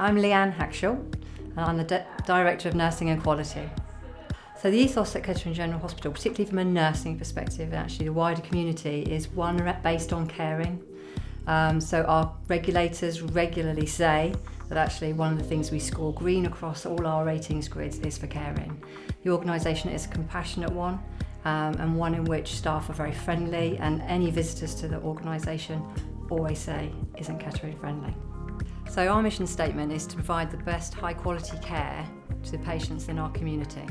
I'm Leanne Hackshall, and I'm the Director of Nursing and Quality. So the ethos at Kettering General Hospital, particularly from a nursing perspective, and actually the wider community, is one based on caring. So our regulators regularly say that actually one of the things we score green across all our ratings grids is for caring. The organisation is a compassionate one, and one in which staff are very friendly, and any visitors to the organisation always say, "Isn't Kettering friendly?" So our mission statement is to provide the best high quality care to the patients in our community.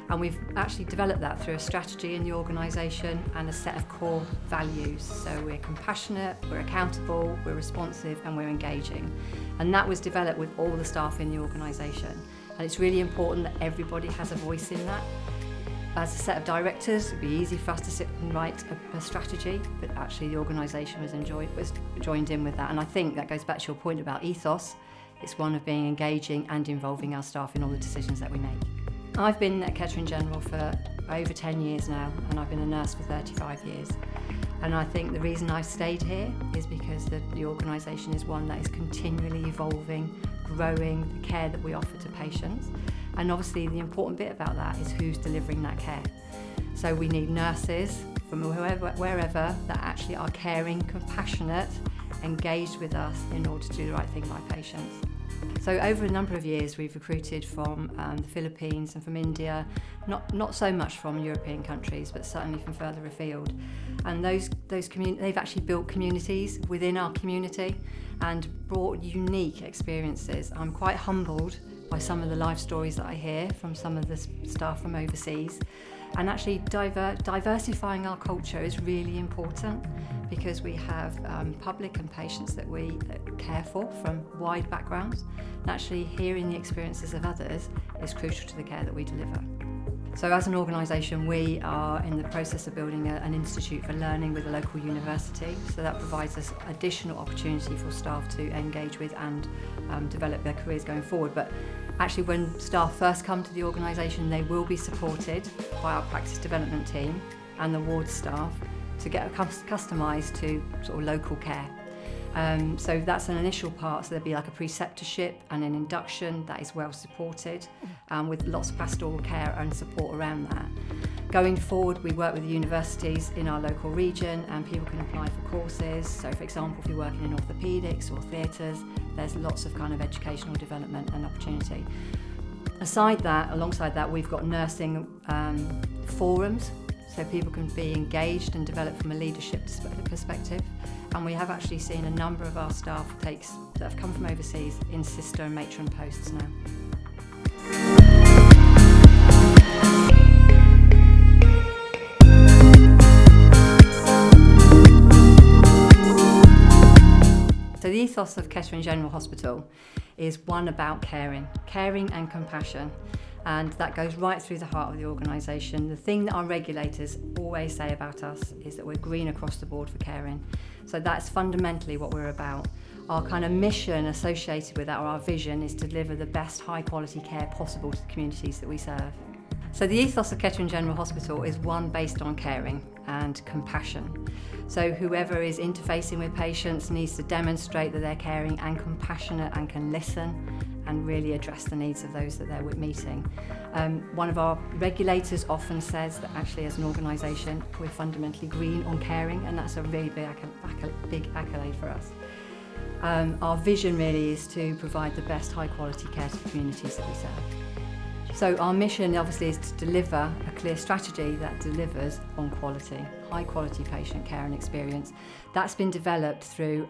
And we've actually developed that through a strategy in the organisation and a set of core values. So we're compassionate, we're accountable, we're responsive, and we're engaging. And that was developed with all the staff in the organisation. And it's really important that everybody has a voice in that. As a set of directors, it'd be easy for us to sit and write a strategy, but actually the organisation was joined in with that. And I think that goes back to your point about ethos. It's one of being engaging and involving our staff in all the decisions that we make. I've been at Kettering General for over 10 years now, and I've been a nurse for 35 years. And I think the reason I've stayed here is because the organisation is one that is continually evolving, growing the care that we offer to patients. And obviously the important bit about that is who's delivering that care. So we need nurses from wherever that actually are caring, compassionate, engaged with us in order to do the right thing by patients. So over a number of years we've recruited from the Philippines and from India, not so much from European countries, but certainly from further afield. And they've actually built communities within our community and brought unique experiences. I'm quite humbled by some of the life stories that I hear from some of the staff from overseas. And actually diversifying our culture is really important, because we have public and patients that we care for from wide backgrounds. And actually hearing the experiences of others is crucial to the care that we deliver. So as an organisation, we are in the process of building an institute for learning with a local university. So that provides us additional opportunity for staff to engage with and develop their careers going forward. But actually when staff first come to the organisation, they will be supported by our practice development team and the ward staff to get customised to sort of local care. So that's an initial part, so there'll be like a preceptorship and an induction that is well supported, with lots of pastoral care and support around that. Going forward, we work with the universities in our local region, and people can apply for courses. So for example, if you're working in orthopaedics or theatres, there's lots of kind of educational development and opportunity. Alongside that, we've got nursing forums, so people can be engaged and develop from a leadership perspective. And we have actually seen a number of our staff that have come from overseas in sister and matron posts now. So the ethos of Kettering General Hospital is one about caring and compassion. And that goes right through the heart of the organisation. The thing that our regulators always say about us is that we're green across the board for caring. So that's fundamentally what we're about. Our kind of mission associated with that, or our vision, is to deliver the best high quality care possible to the communities that we serve. So the ethos of Kettering General Hospital is one based on caring and compassion. So whoever is interfacing with patients needs to demonstrate that they're caring and compassionate and can listen and really address the needs of those that they're meeting. One of our regulators often says that actually as an organisation we're fundamentally green on caring, and that's a really big accolade for us. Our vision really is to provide the best high quality care to the communities that we serve. So our mission obviously is to deliver a clear strategy that delivers on quality, high quality patient care and experience. That's been developed through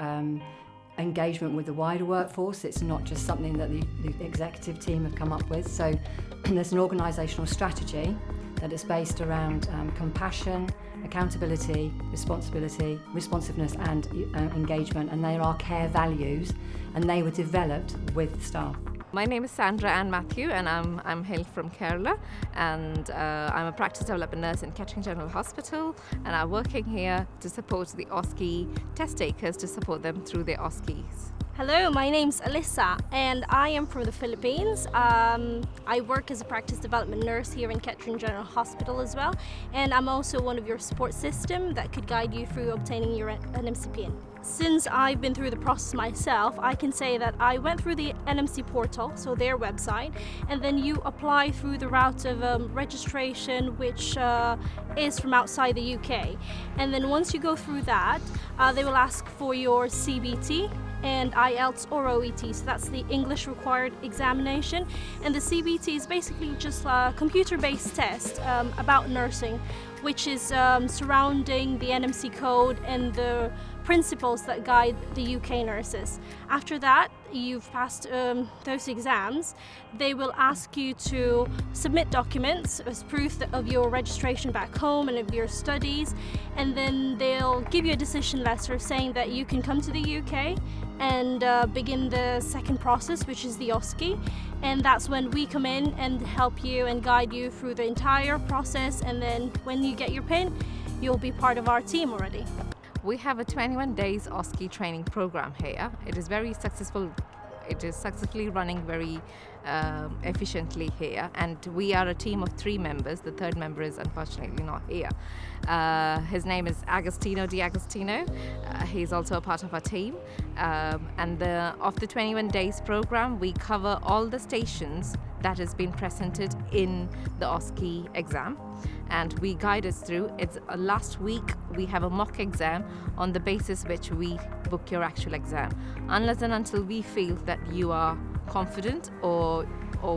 engagement with the wider workforce. It's not just something that the executive team have come up with. So there's an organisational strategy that is based around compassion, accountability, responsiveness and engagement, and they are our care values, and they were developed with staff. My name is Sandra Ann Matthew, and I'm hailed from Kerala, and I'm a practice development nurse in Kettering General Hospital, and I'm working here to support the OSCE test takers, to support them through their OSCEs. Hello, my name's Alyssa and I am from the Philippines. I work as a practice development nurse here in Kettering General Hospital as well, and I'm also one of your support system that could guide you through obtaining your NMC PIN. Since I've been through the process myself, I can say that I went through the NMC portal, so their website, and then you apply through the route of registration, which is from outside the UK. And then once you go through that, they will ask for your CBT and IELTS or OET, so that's the English required examination. And the CBT is basically just a computer-based test about nursing, which is surrounding the NMC code and the principles that guide the UK nurses. After that, you've passed those exams, they will ask you to submit documents as proof of your registration back home and of your studies, and then they'll give you a decision letter saying that you can come to the UK and begin the second process, which is the OSCE, and that's when we come in and help you and guide you through the entire process, and then when you get your PIN, you'll be part of our team already. We have a 21 days OSCE training program here. It is very successful. It is successfully running very efficiently here, and we are a team of 3 members. The third member is unfortunately not here. His name is Agostino Di Agostino. He's also a part of our team, and of the 21 days program, we cover all the stations that has been presented in the OSCE exam, and we guide us through. It's last week we have a mock exam on the basis which we book your actual exam. Unless and until we feel that you are confident, or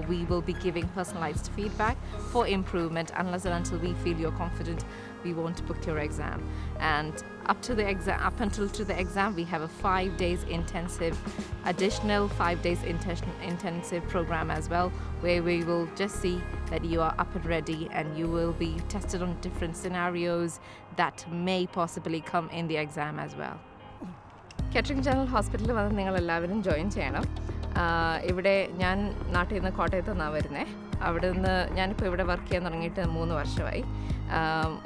we will be giving personalized feedback for improvement. Unless and until we feel you're confident, we won't book your exam. And up until the exam, we have a 5 days intensive, additional 5 days intensive program as well, where we will just see that you are up and ready, and you will be tested on different scenarios that may possibly come in the exam as well. Kettering General Hospital വന്ന് നിങ്ങളെല്ലാവരും join ചെയ്യണം. ഇവിടെ ഞാൻ നാട്ടിൽ നിന്ന് കോട്ടയത്ത് നിന്നാണ് വരുന്നത്. അവിടെ നിന്ന് ഞാനിപ്പോൾ ഇവിടെ വർക്ക് ചെയ്യാൻ തുടങ്ങിയിട്ട് 3 വർഷമായി.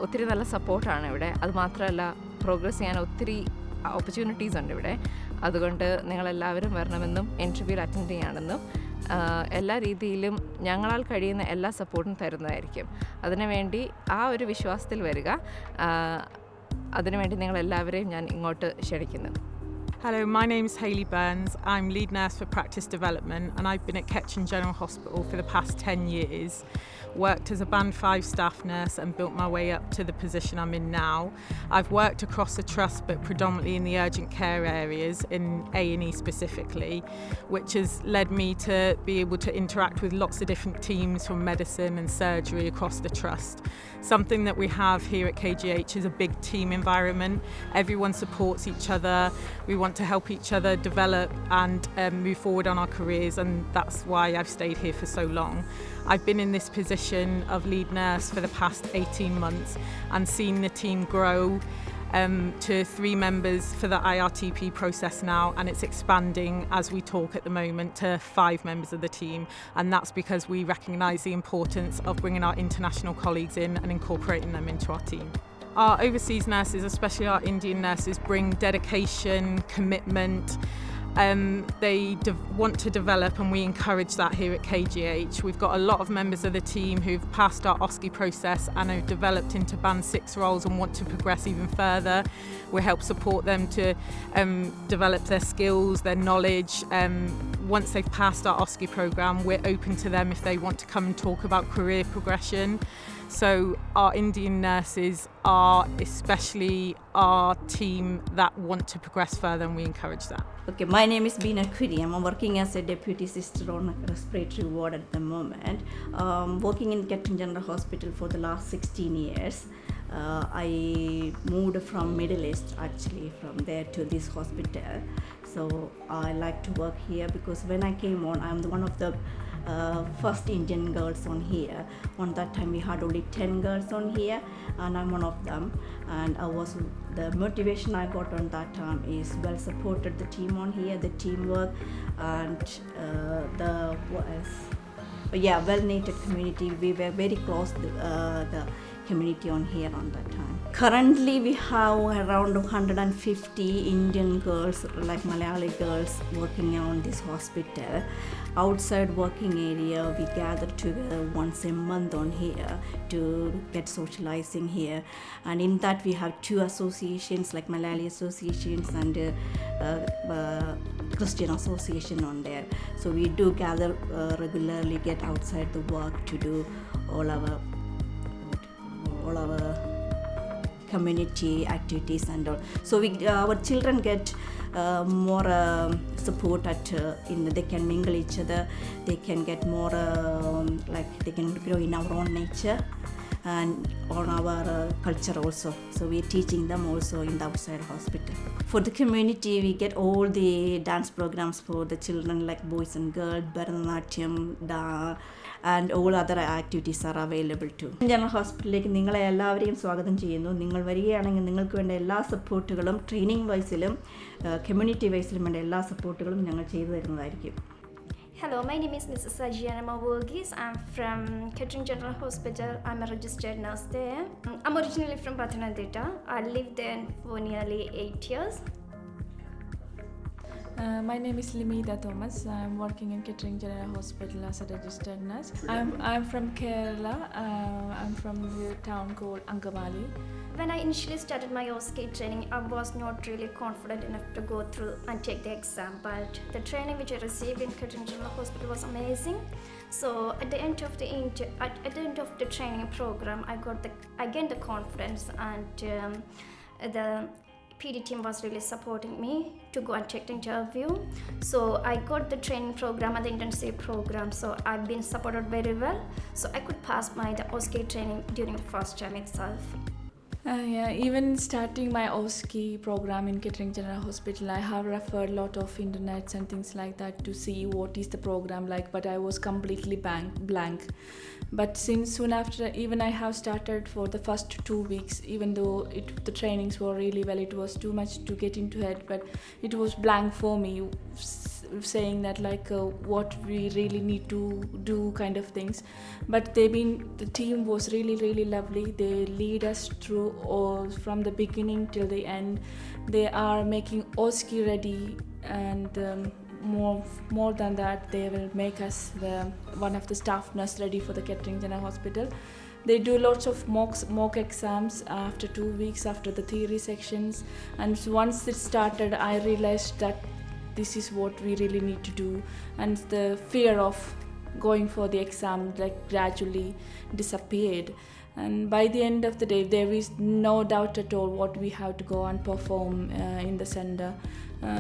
ഒത്തിരി നല്ല സപ്പോർട്ടാണ് ഇവിടെ. അതുമാത്രമല്ല, പ്രോഗ്രസ് ചെയ്യാൻ ഒത്തിരി ഓപ്പർച്യൂണിറ്റീസ് ഉണ്ട് ഇവിടെ. അതുകൊണ്ട് നിങ്ങളെല്ലാവരും വരണമെന്നും ഇൻ്റർവ്യൂവിൽ അറ്റൻഡ് ചെയ്യാണെന്നും എല്ലാ രീതിയിലും ഞങ്ങളാൽ കഴിയുന്ന എല്ലാ സപ്പോർട്ടും തരുന്നതായിരിക്കും. അതിനുവേണ്ടി ആ ഒരു വിശ്വാസത്തിൽ വരിക. അതിനുവേണ്ടി നിങ്ങളെല്ലാവരെയും ഞാൻ ഇങ്ങോട്ട് ക്ഷണിക്കുന്നു. Hello, my name's Hayley Burns. I'm lead nurse for practice development, and I've been at Kettering General Hospital for the past 10 years. Worked as a band 5 staff nurse and built my way up to the position I'm in now. I've worked across the trust, but predominantly in the urgent care areas, in A&E specifically, which has led me to be able to interact with lots of different teams from medicine and surgery across the trust. Something that we have here at KGH is a big team environment. Everyone supports each other. We want to help each other develop and move forward on our careers, and that's why I've stayed here for so long. I've been in this position of lead nurse for the past 18 months and seen the team grow to 3 members for the IRTP process now, and it's expanding as we talk at the moment to 5 members of the team, and that's because we recognise the importance of bringing our international colleagues in and incorporating them into our team. Our overseas nurses, especially our Indian nurses, bring dedication, commitment. They want to develop, and we encourage that here at KGH. We've got a lot of members of the team who've passed our OSCE process and have developed into band 6 roles and want to progress even further. We help support them to develop their skills, their knowledge. Once they've passed our OSCE programme, we're open to them if they want to come and talk about career progression. So our Indian nurses are especially our team that want to progress further, and we encourage that. Okay, my name is Beena Kuriam. I'm working as a deputy sister on a respiratory ward at the moment. Working in Kettering General Hospital for the last 16 years. I moved from Middle East, actually, from there to this hospital. So I like to work here because when I came on, I'm one of the first Indian girls on here. On that time we had only 10 girls on here, and I'm one of them. And the motivation I got on that time is well supported the team on here, the teamwork, and well-knitted community. We were very close. The community on here on that time. Currently we have around 150 Indian girls, like Malayali girls, working on this hospital. Outside working area, we gather together once a month on here to get socializing here, and in that we have two associations like Malayali associations and Christian association on there. So we do gather regularly, get outside the work to do all our community activities and all. So our children get more support they can mingle each other, they can get more they can grow in our own nature and on our culture also. So we are teaching them also in the outside hospital. For the community, we get all the dance programs for the children like boys and girls, Bharatanatyam, and all other activities are available too. General ഹോസ്പിറ്റലിലേക്ക് നിങ്ങളെ എല്ലാവരെയും സ്വാഗതം ചെയ്യുന്നു. നിങ്ങൾ വരികയാണെങ്കിൽ നിങ്ങൾക്ക് വേണ്ട എല്ലാ സപ്പോർട്ടുകളും ട്രെയിനിങ് വൈസിലും കമ്മ്യൂണിറ്റി വൈസിലും വേണ്ട എല്ലാ സപ്പോർട്ടുകളും ഞങ്ങൾ ചെയ്തു തരുന്നതായിരിക്കും. Hello, my name is Mrs. Sajiana Varghese. I'm from Kettering General Hospital. I'm a registered nurse there. I'm originally from Pathanamthitta. I lived there for nearly 8 years. My name is Limita Thomas. I'm working in Kettering General Hospital as a registered nurse. I'm from Kerala. I'm from the town called Angamali. When I initially started my OSK training, I was not really confident enough to go through and take the exam, but the training which I received in Kettering General Hospital was amazing. So at the end of the training program, I gained the confidence, and the PD team was really supporting me to go and take the interview. So I got the training program and the intensive program, so I've been supported very well. So I could pass the OSK training during the first term itself. Even starting my OSCE program in Kettering General Hospital, I have referred a lot of internets and things like that to see what is the program like, but I was completely blank. But since soon after, even I have started for the first 2 weeks, even though the trainings were really well, it was too much to get into it, but it was blank for me, saying that what we really need to do kind of things. But the team was really, really lovely. They lead us through all from the beginning till the end. They are making OSCE ready, and more than that, they will make us one of the staff nurse ready for the Kettering General Hospital. They do lots of mock exams after 2 weeks after the theory sections, and once it started, I realized that this is what we really need to do, and the fear of going for the exam gradually disappeared. And by the end of the day, there is no doubt at all what we have to go and perform in the center.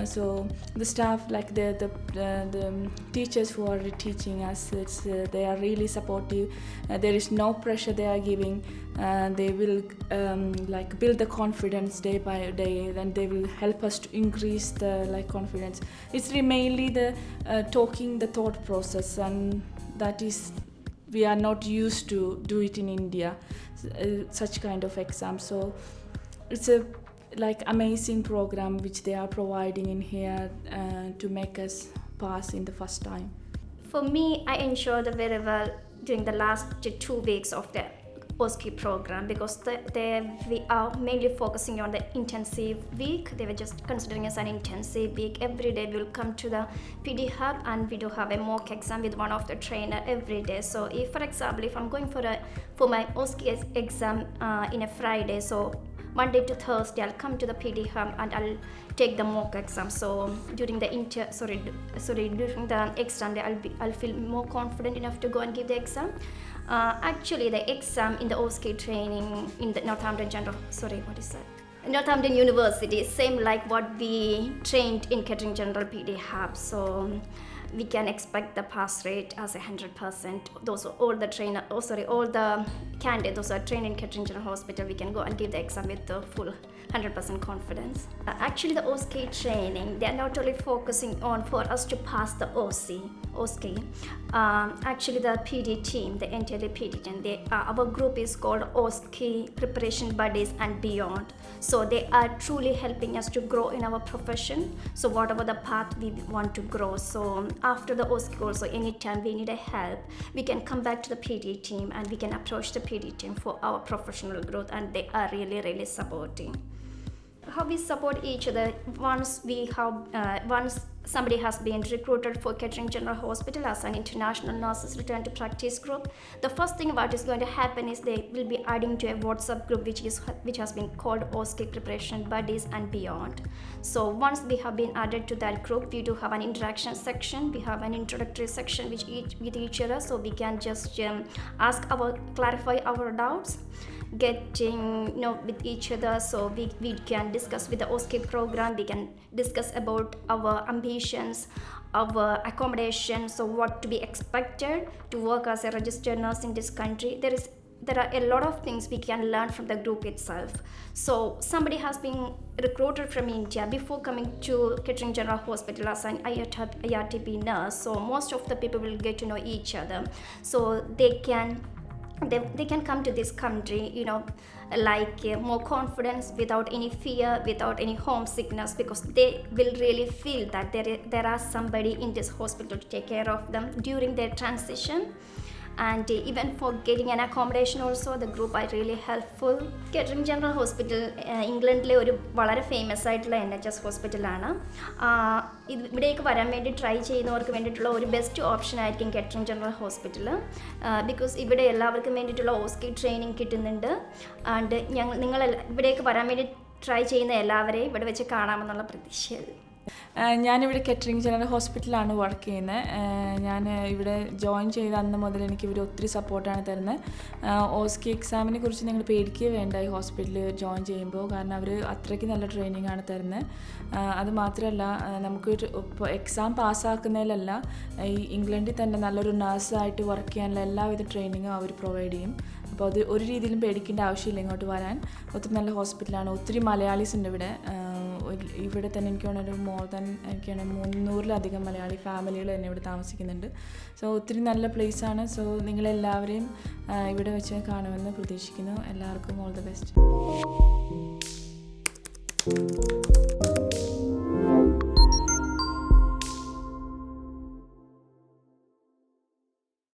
So the staff, the teachers who are teaching us, they are really supportive. There is no pressure they are giving. They will build the confidence day by day, and they will help us to increase the confidence. It's mainly the talking the thought process, and that is we are not used to do it in India, such kind of exam. So it's a amazing program which they are providing in here to make us pass in the first time. For me, I enjoyed very well during the last 2 weeks of the OSCE program, because we are mainly focusing on the intensive week. They were just considering as an intensive week. Every day we will come to the PD hub, and we do have a mock exam with one of the trainer every day. So if, for example, if I'm going for my OSCE exam in a Friday, so Monday to Thursday I'll come to the PD hub and I'll take the mock exam. So during the during the exam day, I'll feel more confident enough to go and give the exam. Actually, the exam in the OSCE training in the Northampton University, same like what we trained in Kettering General PD hub. So we can expect the pass rate as 100%. All the candidates those are trained in Kettering General Hospital, we can go and give the exam with the full 100% confidence. Actually, the OSCE training, they are not only focusing on for us to pass the OSCE. Actually, the PD team, the entire PD team, our group is called OSCE Preparation Buddies and Beyond. So they are truly helping us to grow in our profession. So whatever the path we want to grow, so after the OSCE also, anytime we need a help, we can come back to the PD team and we can approach the PD team for our professional growth, and they are really supporting. How we support each other once somebody has been recruited for Kettering General Hospital as an international nurses return to practice group. The first thing what is going to happen is they will be adding to a WhatsApp group which has been called OSCE Preparation Buddies and Beyond. So once we have been added to that group, we do have an interaction section. We have an introductory section with each other, so we can just clarify our doubts, getting with each other, so we can discuss with the OSCE program. We can discuss about our ambitions, our accommodation, so what to be expected to work as a registered nurse in this country. There are a lot of things we can learn from the group itself. So somebody has been recruited from India before coming to Kettering General Hospital as an IRTP nurse, so most of the people will get to know each other, so they can come to this country, more confidence, without any fear, without any homesickness, because they will really feel that there are somebody in this hospital to take care of them during their transition. And even for getting an accommodation also, the group are really helpful. Kettering General Hospital, ഇംഗ്ലണ്ടിലെ ഒരു വളരെ famous ആയിട്ടുള്ള NHS ഹോസ്പിറ്റലാണ്. ഇവിടേക്ക് വരാൻ വേണ്ടി try ചെയ്യുന്നവർക്ക് വേണ്ടിയിട്ടുള്ള ഒരു ബെസ്റ്റ് ഓപ്ഷൻ ആയിരിക്കും Kettering General Hospital, ബിക്കോസ് ഇവിടെ എല്ലാവർക്കും വേണ്ടിയിട്ടുള്ള OSCE ട്രെയിനിങ് കിട്ടുന്നുണ്ട്. ആൻഡ് നിങ്ങൾ ഇവിടേക്ക് വരാൻ വേണ്ടി ട്രൈ ചെയ്യുന്ന എല്ലാവരെയും ഇവിടെ വെച്ച് കാണാമെന്നുള്ള പ്രതീക്ഷയിൽ. ഞാനിവിടെ കെറ്ററിംഗ് ജനറൽ ഹോസ്പിറ്റലാണ് വർക്ക് ചെയ്യുന്നത്. ഞാൻ ഇവിടെ ജോയിൻ ചെയ്ത അന്ന് മുതൽ എനിക്ക് ഇവർ ഒത്തിരി സപ്പോർട്ടാണ് തരുന്നത്. OSCE എക്സാമിനെ കുറിച്ച് നിങ്ങൾ പേടിക്കുകയേ വേണ്ട ഈ ഹോസ്പിറ്റലിൽ ജോയിൻ ചെയ്യുമ്പോൾ, കാരണം അവർ അത്രയ്ക്ക് നല്ല ട്രെയിനിങ് ആണ് തരുന്നത്. അത് മാത്രമല്ല, നമുക്ക് ഇപ്പോൾ എക്സാം പാസ്സാക്കുന്നതിലല്ല, ഈ ഇംഗ്ലണ്ടിൽ തന്നെ നല്ലൊരു നഴ്സായിട്ട് വർക്ക് ചെയ്യാനുള്ള എല്ലാവിധ ട്രെയിനിങ്ങും അവർ പ്രൊവൈഡ് ചെയ്യും. അപ്പോൾ അത് ഒരു രീതിയിലും പേടിക്കേണ്ട ആവശ്യമില്ല ഇങ്ങോട്ട് വരാൻ. ഒത്തിരി നല്ല ഹോസ്പിറ്റലാണ്. ഒത്തിരി മലയാളീസ് ഉണ്ട് ഇവിടെ. ഇവിടെ തന്നെ എനിക്ക് തോന്നുന്നു 300-ലധികം മലയാളി ഫാമിലികൾ തന്നെ ഇവിടെ താമസിക്കുന്നുണ്ട്. സോ ഒത്തിരി നല്ല പ്ലേസാണ്. സോ നിങ്ങളെല്ലാവരെയും ഇവിടെ വെച്ച് കാണുമെന്ന് പ്രതീക്ഷിക്കുന്നു. എല്ലാവർക്കും ഓൾ ദ ബെസ്റ്റ്.